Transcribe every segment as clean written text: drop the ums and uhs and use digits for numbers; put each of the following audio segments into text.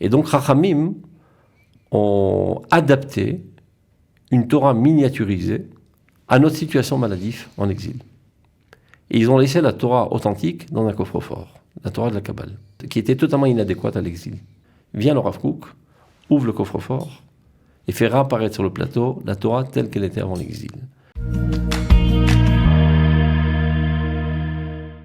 Et donc, Chachamim ont adapté une Torah miniaturisée à notre situation maladive en exil. Et ils ont laissé la Torah authentique dans un coffre-fort, la Torah de la Kabbale, qui était totalement inadéquate à l'exil. Vient le Rav Kook, ouvre le coffre-fort et fait réapparaître sur le plateau la Torah telle qu'elle était avant l'exil.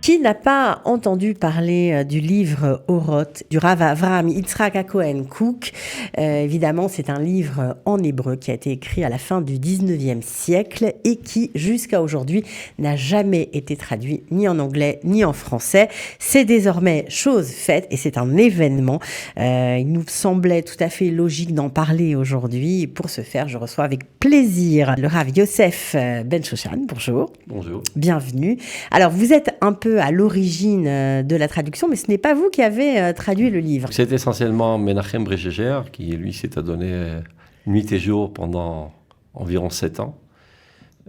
Qui n'a pas entendu parler du livre Oroth du Rav Avraham Yitzhak Cohen Kook? Évidemment, c'est un livre en hébreu qui a été écrit à la fin du 19e siècle et qui, jusqu'à aujourd'hui, n'a jamais été traduit ni en anglais ni en français. C'est désormais chose faite et c'est un événement. Il nous semblait tout à fait logique d'en parler aujourd'hui. Et pour ce faire, je reçois avec plaisir le Rav Yosef Ben Shoshan. Bonjour. Bonjour. Bienvenue. Alors, vous êtes un peu à l'origine de la traduction, mais ce n'est pas vous qui avez traduit le livre. C'est essentiellement Menachem Brecheger qui, lui, s'est adonné nuit et jour pendant environ 7 ans.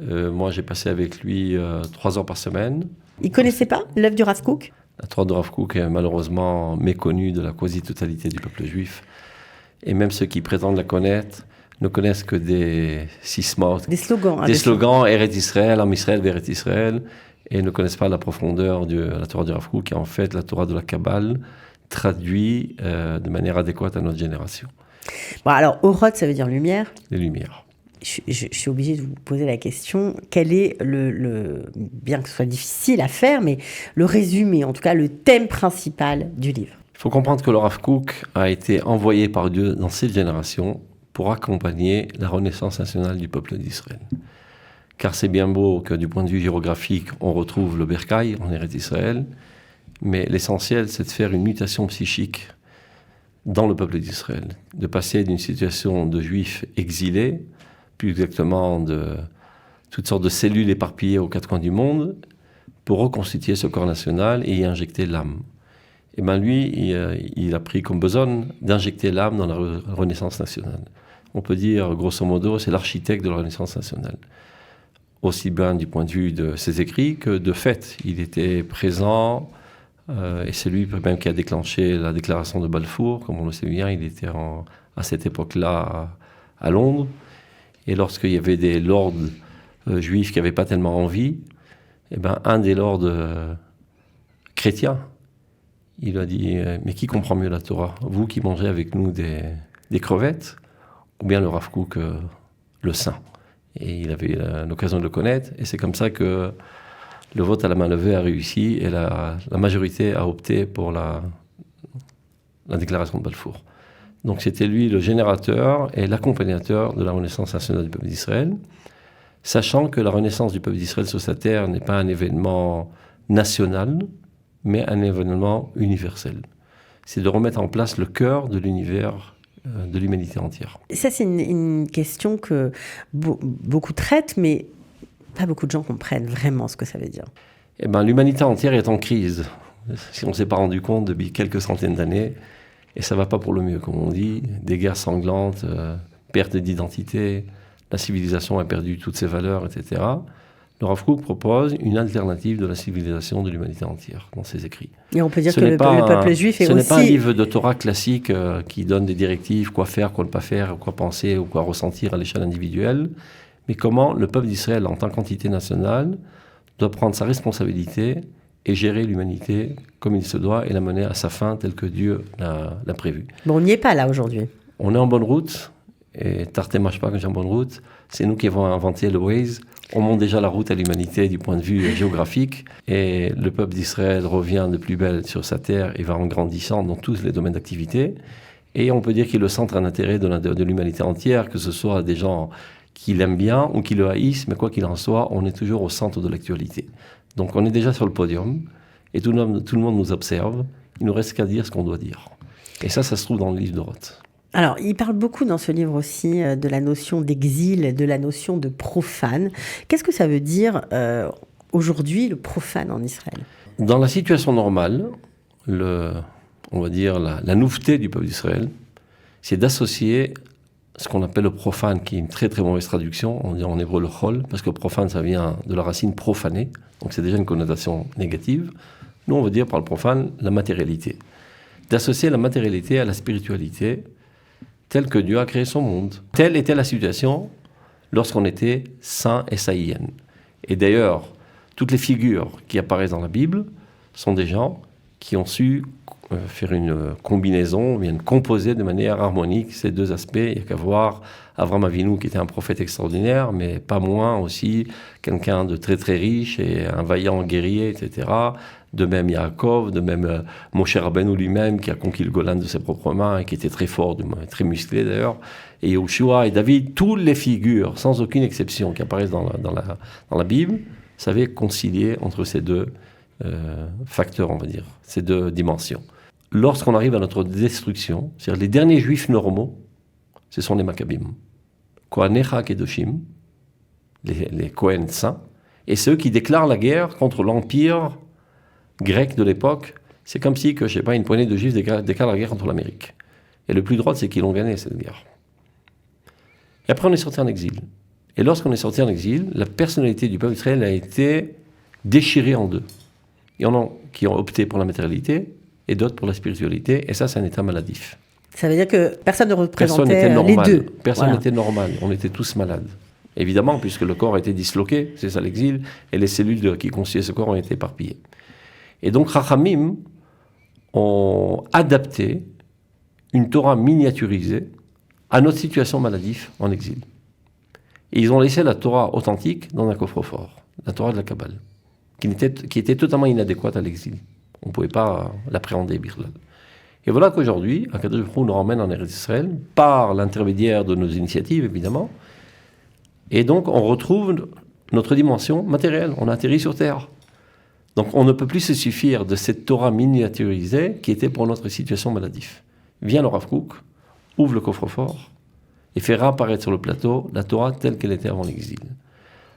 Moi, j'ai passé avec lui 3 heures par semaine. Il ne connaissait pas l'œuvre du Rav Kook? La Torah de Rav Kook est malheureusement méconnue de la quasi-totalité du peuple juif. Et même ceux qui prétendent la connaître ne connaissent que des sismos, des slogans. Des slogans, Eretz Israël, Am Israël, Eretz Israël, et ne connaissent pas la profondeur de la Torah de Rav Kook, qui est en fait la Torah de la Kabbale, traduite de manière adéquate à notre génération. Bon, alors, Oroth, ça veut dire lumière. Les Lumières. Je suis obligée de vous poser la question, quel est bien que ce soit difficile à faire, mais le résumé, en tout cas le thème principal du livre? Il faut comprendre que le Rav Kook a été envoyé par Dieu dans cette génération pour accompagner la renaissance nationale du peuple d'Israël. Car c'est bien beau que du point de vue géographique, on retrouve le Bercail en Eretz Israël, mais l'essentiel, c'est de faire une mutation psychique dans le peuple d'Israël, de passer d'une situation de juifs exilés, plus exactement de toutes sortes de cellules éparpillées aux 4 coins du monde, pour reconstituer ce corps national et y injecter l'âme. Et bien lui, il a pris comme besoin d'injecter l'âme dans la renaissance nationale. On peut dire, grosso modo, c'est l'architecte de la renaissance nationale. Aussi bien du point de vue de ses écrits que de fait. Il était présent, et c'est lui même qui a déclenché la déclaration de Balfour, comme on le sait bien. Il était à cette époque-là à Londres. Et lorsqu'il y avait des lords juifs qui n'avaient pas tellement envie, eh ben, un des lords chrétiens, il a dit « Mais qui comprend mieux la Torah? Vous qui mangez avec nous des crevettes, ou bien le Rav Kook, le saint ?» Et il avait l'occasion de le connaître. Et c'est comme ça que le vote à la main levée a réussi et la majorité a opté pour la déclaration de Balfour. Donc c'était lui le générateur et l'accompagnateur de la renaissance nationale du peuple d'Israël, sachant que la renaissance du peuple d'Israël sur sa terre n'est pas un événement national, mais un événement universel. C'est de remettre en place le cœur de l'univers de l'humanité entière. Ça, c'est une question que beaucoup traitent, mais pas beaucoup de gens comprennent vraiment ce que ça veut dire. Eh ben, l'humanité entière est en crise, si on ne s'est pas rendu compte depuis quelques centaines d'années, et ça ne va pas pour le mieux, comme on dit. Des guerres sanglantes, perte d'identité, la civilisation a perdu toutes ses valeurs, etc. Le Rav Kook propose une alternative de la civilisation de l'humanité entière dans ses écrits. Et on peut dire que le peuple juif est aussi... Ce n'est pas un livre de Torah classique qui donne des directives, quoi faire, quoi ne pas faire, quoi penser ou quoi ressentir à l'échelle individuelle, mais comment le peuple d'Israël, en tant qu'entité nationale, doit prendre sa responsabilité et gérer l'humanité comme il se doit et la mener à sa fin telle que Dieu l'a prévu. Bon, on n'y est pas là aujourd'hui. On est en bonne route, et Tarté marche pas quand j'ai en bonne route. C'est nous qui avons inventé le Waze. On monte déjà la route à l'humanité du point de vue géographique, et le peuple d'Israël revient de plus belle sur sa terre et va en grandissant dans tous les domaines d'activité. Et on peut dire qu'il est le centre d'intérêt de l'humanité entière, que ce soit des gens qui l'aiment bien ou qui le haïssent, mais quoi qu'il en soit, on est toujours au centre de l'actualité. Donc on est déjà sur le podium, et tout le monde nous observe. Il ne nous reste qu'à dire ce qu'on doit dire. Et ça se trouve dans le livre d'Oroth. Alors, il parle beaucoup dans ce livre aussi de la notion d'exil, de la notion de profane. Qu'est-ce que ça veut dire aujourd'hui, le profane en Israël? Dans la situation normale, on va dire la nouveauté du peuple d'Israël, c'est d'associer ce qu'on appelle le profane, qui est une très très mauvaise traduction, on dit en hébreu le chol, parce que profane, ça vient de la racine profaner, donc c'est déjà une connotation négative. Nous, on veut dire par le profane la matérialité. d'associer la matérialité à la spiritualité, telle que Dieu a créé son monde. Telle était la situation lorsqu'on était saint et saïen. Et d'ailleurs, toutes les figures qui apparaissent dans la Bible sont des gens qui ont su faire une combinaison, bien composer de manière harmonique ces deux aspects. Il n'y a qu'à voir Avram Avinu qui était un prophète extraordinaire, mais pas moins aussi quelqu'un de très très riche et un vaillant guerrier, etc. De même Yaakov, de même Moshe Rabbeinu lui-même qui a conquis le Golan de ses propres mains et qui était très fort, très musclé d'ailleurs. Et Yoshua et David, toutes les figures, sans aucune exception, qui apparaissent dans la Bible, savaient concilier entre ces deux facteurs, on va dire, ces deux dimensions. Lorsqu'on arrive à notre destruction, c'est-à-dire les derniers juifs normaux, ce sont les Maccabim. Kohanecha Kedoshim, les Kohen saints, et ceux qui déclarent la guerre contre l'empire grec de l'époque. C'est comme si, une poignée de juifs déclarent la guerre contre l'Amérique. Et le plus drôle, c'est qu'ils l'ont gagné, cette guerre. Et après, on est sorti en exil. Et lorsqu'on est sorti en exil, la personnalité du peuple d'Israël a été déchirée en deux. Il y en a qui ont opté pour la matérialité et d'autres pour la spiritualité. Et ça, c'est un état maladif. Ça veut dire que personne ne représentait les deux. Personne n'était normal. On était tous malades. Évidemment, puisque le corps était disloqué, c'est ça l'exil, et les cellules qui constituaient ce corps ont été éparpillées. Et donc, Chachamim ont adapté une Torah miniaturisée à notre situation maladive en exil. Et ils ont laissé la Torah authentique dans un coffre-fort, la Torah de la Kabbale, qui était totalement inadéquate à l'exil. On ne pouvait pas l'appréhender, Birlal. Et voilà qu'aujourd'hui, Akadosh Baruch Hu nous ramène en Eretz Israël par l'intermédiaire de nos initiatives, évidemment. Et donc, on retrouve notre dimension matérielle. On atterrit sur Terre. Donc, on ne peut plus se suffire de cette Torah miniaturisée qui était pour notre situation maladive. Vient le Rav Kook, ouvre le coffre-fort et fait réapparaître sur le plateau la Torah telle qu'elle était avant l'exil.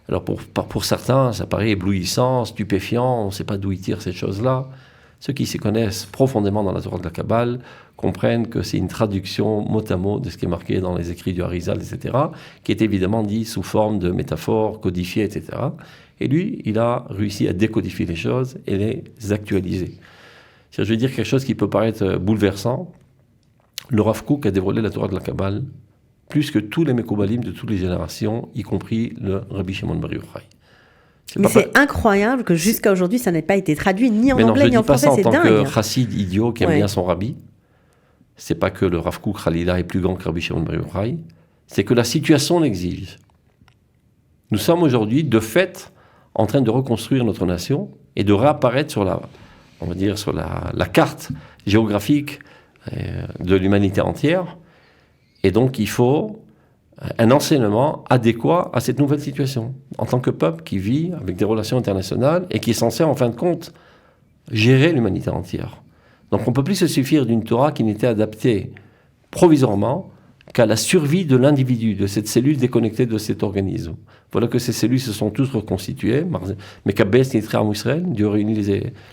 Alors, pour certains, ça paraît éblouissant, stupéfiant, on ne sait pas d'où ils tirent ces choses-là. Ceux qui s'y connaissent profondément dans la Torah de la Kabbale comprennent que c'est une traduction mot à mot de ce qui est marqué dans les écrits du Harizal, etc., qui est évidemment dit sous forme de métaphores codifiées, etc. Et lui, il a réussi à décodifier les choses et les actualiser. Je vais dire quelque chose qui peut paraître bouleversant. Le Rav Kook a dévoilé la Torah de la Kabbale plus que tous les Mekoubalim de toutes les générations, y compris le Rabbi Shimon Bar Yochai. Mais c'est incroyable que jusqu'à aujourd'hui, ça n'ait pas été traduit ni en anglais ni en français, c'est dingue. Mais non, je ne dis pas ça en tant que chassid idiot qui aime bien son rabbi. C'est pas que le Rav Kook Khalila est plus grand que Rabbi Shimon Bar Yochai. C'est que la situation l'exige. Nous sommes aujourd'hui, de fait, en train de reconstruire notre nation et de réapparaître sur la carte géographique de l'humanité entière. Et donc, il faut un enseignement adéquat à cette nouvelle situation. En tant que peuple qui vit avec des relations internationales et qui est censé, en fin de compte, gérer l'humanité entière. Donc, on ne peut plus se suffire d'une Torah qui n'était adaptée provisoirement qu'à la survie de l'individu, de cette cellule déconnectée de cet organisme. Voilà que ces cellules se sont tous reconstituées. Mekabes Nitram Israël, Dieu réunit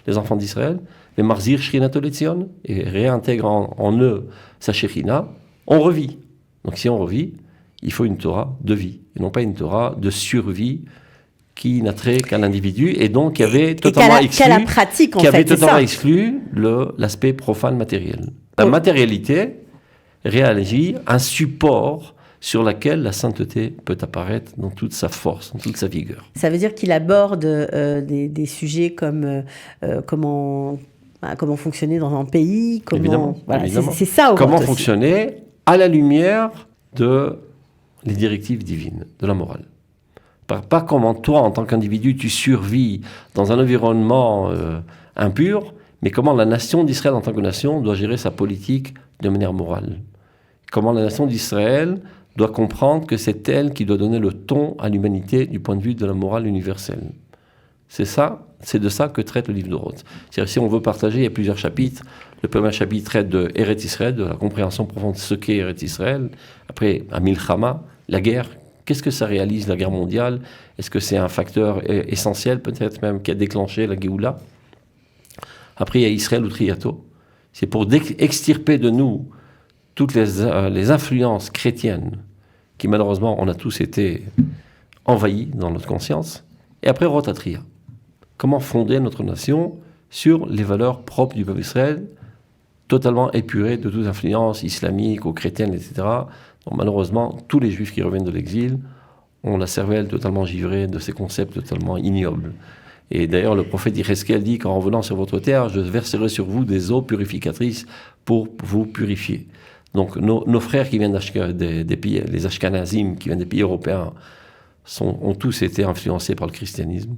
les enfants d'Israël, les Marzir Shrinat Letzion, et réintègre en eux sa Shekhinah. On revit. Donc si on revit, il faut une Torah de vie, et non pas une Torah de survie qui n'a trait qu'à l'individu, et donc qui avait totalement exclu l'aspect profane matériel. La matérialité réagit un support sur lequel la sainteté peut apparaître dans toute sa force, dans toute sa vigueur. Ça veut dire qu'il aborde des sujets comme comment fonctionner dans un pays, évidemment. C'est ça. Comment fonctionner à la lumière des directives divines, de la morale. Pas comment toi, en tant qu'individu, tu survis dans un environnement impur, mais comment la nation d'Israël, en tant que nation, doit gérer sa politique de manière morale. Comment la nation d'Israël doit comprendre que c'est elle qui doit donner le ton à l'humanité du point de vue de la morale universelle. C'est de ça que traite le livre d'Orot. C'est-à-dire, si on veut partager, il y a plusieurs chapitres. Le premier chapitre traite de Eretz Israël, de la compréhension profonde de ce qu'est Eretz Israël. Après, à Milchama, la guerre. Qu'est-ce que ça réalise, la guerre mondiale? Est-ce que c'est un facteur essentiel, peut-être même, qui a déclenché la Géoula? Après, il y a Israël ou Triato. C'est pour extirper de nous toutes les influences chrétiennes qui, malheureusement, on a tous été envahis dans notre conscience. Et après, Rotatria. Comment fonder notre nation sur les valeurs propres du peuple d'Israël, totalement épuré de toute influence islamique ou chrétienne, etc. Donc, malheureusement, tous les juifs qui reviennent de l'exil ont la cervelle totalement givrée de ces concepts totalement ignobles. Et d'ailleurs, le prophète Yecheskel dit qu'en revenant sur votre terre, je verserai sur vous des eaux purificatrices pour vous purifier. Donc nos frères qui viennent des pays, les Ashkenazim, qui viennent des pays européens, ont tous été influencés par le christianisme.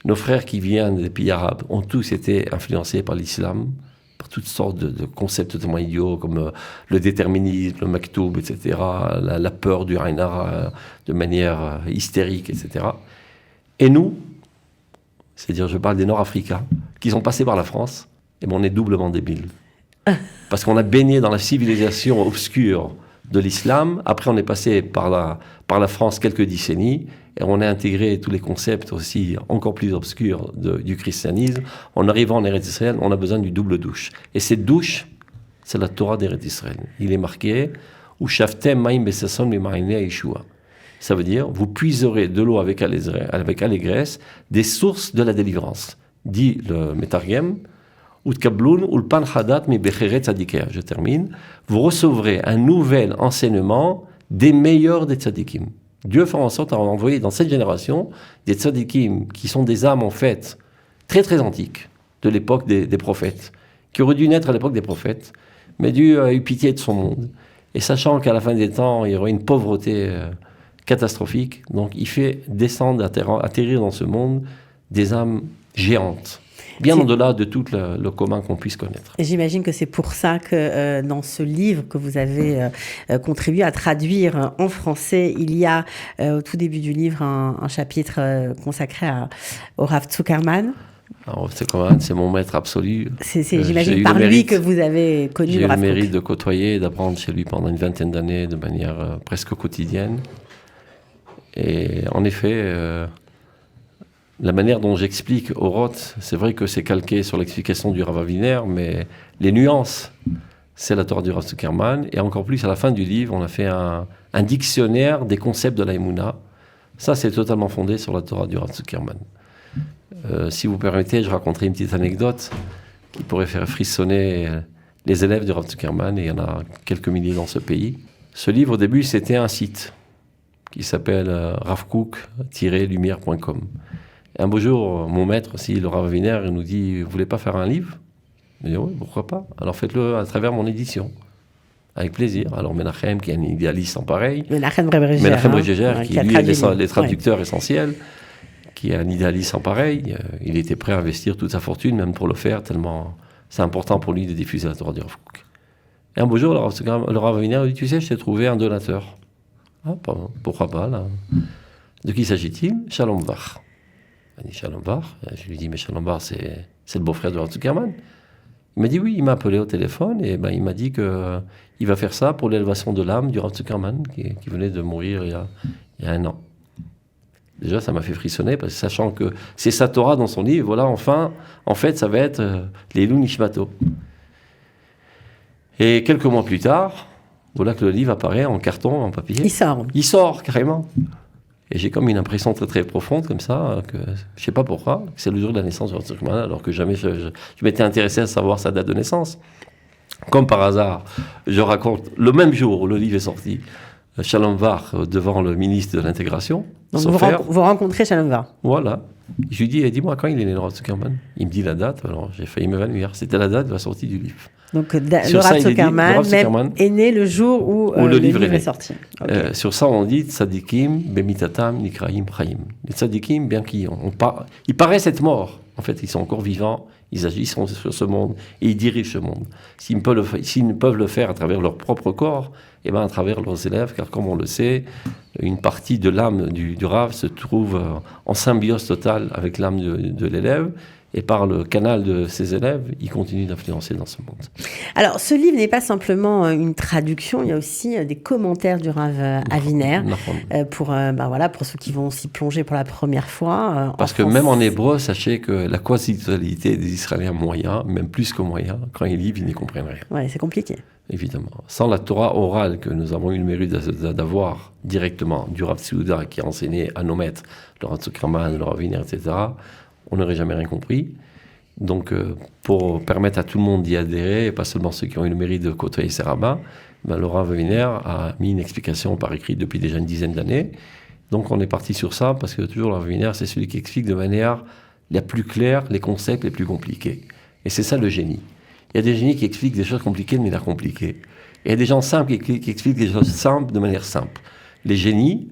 Nos frères qui viennent des pays arabes ont tous été influencés par l'islam, par toutes sortes de concepts totalement idiots comme le déterminisme, le maktoub, etc., la peur du Ainara de manière hystérique, etc. Et nous, c'est-à-dire je parle des Nord-Africains, qui sont passés par la France, et on est doublement débiles. Parce qu'on a baigné dans la civilisation obscure de l'islam, après on est passé par la France quelques décennies, et on a intégré tous les concepts aussi encore plus obscurs du christianisme. En arrivant en Eretz Israël, on a besoin d'une double douche. Et cette douche, c'est la Torah d'Eretz Israël. Il est marqué « Ushaftem ma'im besason mi'ma'inei Yeshua ». Ça veut dire, vous puiserez de l'eau avec allégresse des sources de la délivrance. Dit le Metargem, je termine. Vous recevrez un nouvel enseignement des meilleurs des tzadikim. Dieu fait en sorte d'envoyer dans cette génération des tzadikim qui sont des âmes en fait très très antiques de l'époque des prophètes, qui auraient dû naître à l'époque des prophètes, mais Dieu a eu pitié de son monde. Et sachant qu'à la fin des temps, il y aurait une pauvreté catastrophique, donc il fait descendre, atterrir dans ce monde des âmes géantes. Bien au-delà de tout le commun qu'on puisse connaître. Et j'imagine que c'est pour ça que dans ce livre que vous avez contribué à traduire en français, il y a au tout début du livre un chapitre consacré au Rav Zuckerman. Alors, c'est mon maître absolu. J'imagine par lui que vous avez connu le Rav Kook. J'ai eu le mérite de côtoyer et d'apprendre chez lui pendant une vingtaine d'années de manière presque quotidienne. Et en effet... la manière dont j'explique au Roth, c'est vrai que c'est calqué sur l'explication du Rav Aviner, mais les nuances, c'est la Torah du Rav Zuckerman. Et encore plus, à la fin du livre, on a fait un dictionnaire des concepts de la Emouna. Ça, c'est totalement fondé sur la Torah du Rav Zuckerman. Si vous permettez, je raconterai une petite anecdote qui pourrait faire frissonner les élèves du Rav Zuckerman, et il y en a quelques milliers dans ce pays. Ce livre, au début, c'était un site qui s'appelle ravkook-lumière.com. Un beau jour, mon maître aussi, le Rav Aviner, il nous dit « Vous voulez pas faire un livre ?» Je dis « Oui, pourquoi pas ? Alors faites-le à travers mon édition. » Avec plaisir. Alors Menachem, qui est un idéaliste en pareil. Menachem Rebreger, qui lui est les traducteurs essentiels, qui est un idéaliste en pareil. Il était prêt à investir toute sa fortune, même pour le faire, tellement c'est important pour lui de diffuser la Torah du Rav Kook. Et un beau jour, le Rav Aviner dit « Tu sais, je t'ai trouvé un donateur. » Ah, pourquoi pas, là. De qui s'agit-il ? Shalom Vach. Il dit Shalom Bar. Je lui dis, mais Shalom Bar, c'est le beau-frère de Rav Zuckerman. Il m'a dit oui, il m'a appelé au téléphone et il m'a dit qu'il va faire ça pour l'élévation de l'âme du Rav Zuckerman qui venait de mourir il y a 1 an. Déjà, ça m'a fait frissonner, parce que sachant que c'est sa Torah dans son livre, voilà, enfin, en fait, ça va être les Lou Nishmato. Et quelques mois plus tard, voilà que le livre apparaît en carton, en papier. Il sort, carrément. Et j'ai comme une impression très très profonde comme ça, que je ne sais pas pourquoi, que c'est le jour de la naissance de Rav Zuckerman, alors que jamais je m'étais intéressé à savoir sa date de naissance. Comme par hasard, je raconte le même jour où le livre est sorti, Shalom Var devant le ministre de l'Intégration. Donc vous rencontrez Shalom Var. Voilà. Je lui dis, dis-moi quand il est né, le Rav Zuckerman. Il me dit la date, alors j'ai failli m'évanouir. C'était la date de la sortie du livre. Donc le Rav Zuckerman est né le jour où le livre est sorti. Okay. Sur ça, on dit Tzadikim, Bemitatam, Nikraim, Chaim. Les Tzadikim, bien qu'ils ils paraissent être morts, en fait, ils sont encore vivants, ils agissent sur ce monde et ils dirigent ce monde. S'ils ne peuvent le faire à travers leur propre corps, et bien à travers leurs élèves, car comme on le sait, une partie de l'âme du Rav se trouve en symbiose totale avec l'âme de l'élève. Et par le canal de ses élèves, il continue d'influencer dans ce monde. Alors, ce livre n'est pas simplement une traduction, il y a aussi des commentaires du Rav Aviner pour ceux qui vont s'y plonger pour la première fois. Parce que même en hébreu, sachez que la quasi-totalité des Israéliens moyens, même plus que moyens, quand ils lisent, ils n'y comprennent rien. Oui, c'est compliqué. Évidemment. Sans la Torah orale que nous avons eu le mérite d'avoir directement du Rav Tzouda qui a enseigné à nos maîtres, le Rav Zuckerman, le Rav Aviner, etc., on n'aurait jamais rien compris. Donc, pour permettre à tout le monde d'y adhérer, et pas seulement ceux qui ont eu le mérite de côtoyer ces rabbins, le Rav Wiener a mis une explication par écrit depuis déjà une dizaine d'années. Donc, on est parti sur ça, parce que toujours le Rav Wiener, c'est celui qui explique de manière la plus claire les concepts les plus compliqués. Et c'est ça le génie. Il y a des génies qui expliquent des choses compliquées de manière compliquée. Et il y a des gens simples qui expliquent des choses simples de manière simple. Les génies,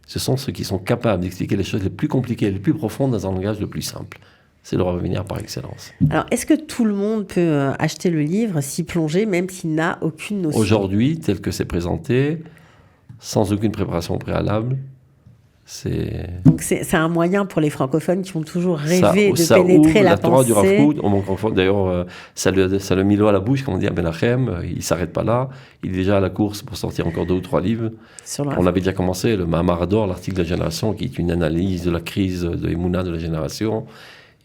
ce sont ceux qui sont capables d'expliquer les choses les plus compliquées, les plus profondes dans un langage le plus simple. C'est le Rav Wiener par excellence. Alors, est-ce que tout le monde peut acheter le livre, s'y plonger, même s'il n'a aucune notion? Aujourd'hui, tel que c'est présenté, sans aucune préparation préalable, Donc c'est un moyen pour les francophones qui ont toujours rêvé de ça pénétrer la Torah du Rav pensée. Kook. D'ailleurs, ça le mit l'eau à la bouche, comme on dit à Menachem. Il ne s'arrête pas là. Il est déjà à la course pour sortir encore 2 ou 3 livres. On avait déjà commencé le Mahamar d'or, l'article de la génération, qui est une analyse de la crise de Emouna de la génération,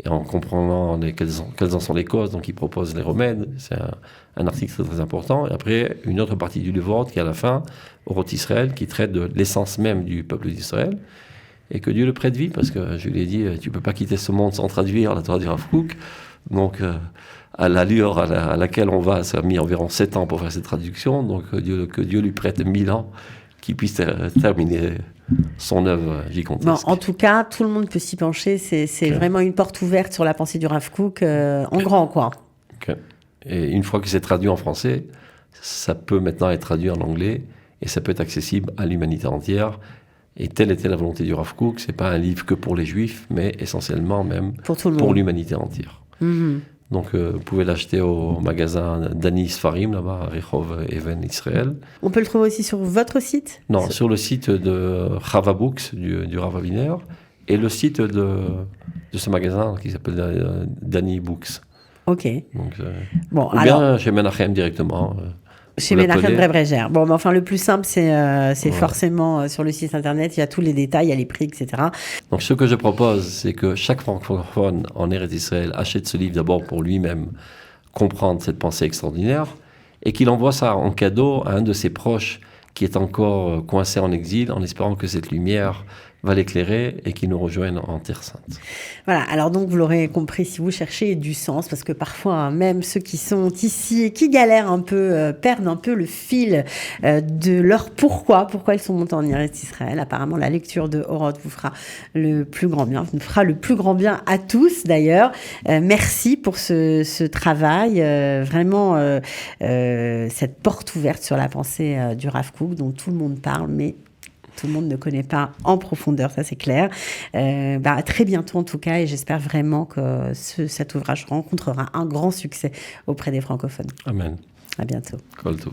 et en comprenant quelles en sont les causes. Donc il propose les remèdes. C'est un article très, très important. Et après, une autre partie du livre qui est à la fin, Oroth Israël, qui traite de l'essence même du peuple d'Israël. Et que Dieu le prête vie, parce que je lui ai dit, tu ne peux pas quitter ce monde sans traduire la Torah du Rav Kook. Donc, à l'allure à laquelle on va, ça a mis environ 7 ans pour faire cette traduction. Donc, que Dieu lui prête 1000 ans, qu'il puisse terminer son œuvre gigantesque. Bon, en tout cas, tout le monde peut s'y pencher. C'est vraiment une porte ouverte sur la pensée du Rav Kook, en grand, quoi. Et une fois que c'est traduit en français, ça peut maintenant être traduit en anglais, et ça peut être accessible à l'humanité entière. Et telle était la volonté du Rav Kook. Ce n'est pas un livre que pour les Juifs, mais essentiellement même pour l'humanité entière. Mm-hmm. Donc, vous pouvez l'acheter au magasin Dani Sfarim, là-bas, à Rehov Even Israël. On peut le trouver aussi sur votre site? Non, sur le site de Chava Books, du Rav Wiener, et le site de ce magasin qui s'appelle Dani Books. Ok. Donc, bon, ou bien chez Menachem directement. Chez Menachem Brebrégère. Bon, mais enfin, le plus simple, c'est forcément sur le site internet, il y a tous les détails, il y a les prix, etc. Donc, ce que je propose, c'est que chaque francophone en Eretz Israël achète ce livre d'abord pour lui-même comprendre cette pensée extraordinaire, et qu'il envoie ça en cadeau à un de ses proches qui est encore coincé en exil, en espérant que cette lumière va l'éclairer et qu'il nous rejoigne en Terre Sainte. Voilà, alors donc vous l'aurez compris, si vous cherchez du sens, parce que parfois même ceux qui sont ici et qui galèrent un peu, perdent un peu le fil de leur pourquoi ils sont montés en Eretz Israël. Apparemment la lecture de Oroth vous fera le plus grand bien, nous fera le plus grand bien à tous d'ailleurs. Merci pour ce travail, vraiment cette porte ouverte sur la pensée du Rav Kook dont tout le monde parle, mais tout le monde ne connaît pas en profondeur, ça c'est clair. À très bientôt en tout cas, et j'espère vraiment que cet ouvrage rencontrera un grand succès auprès des francophones. Amen. À bientôt. Kol Tov.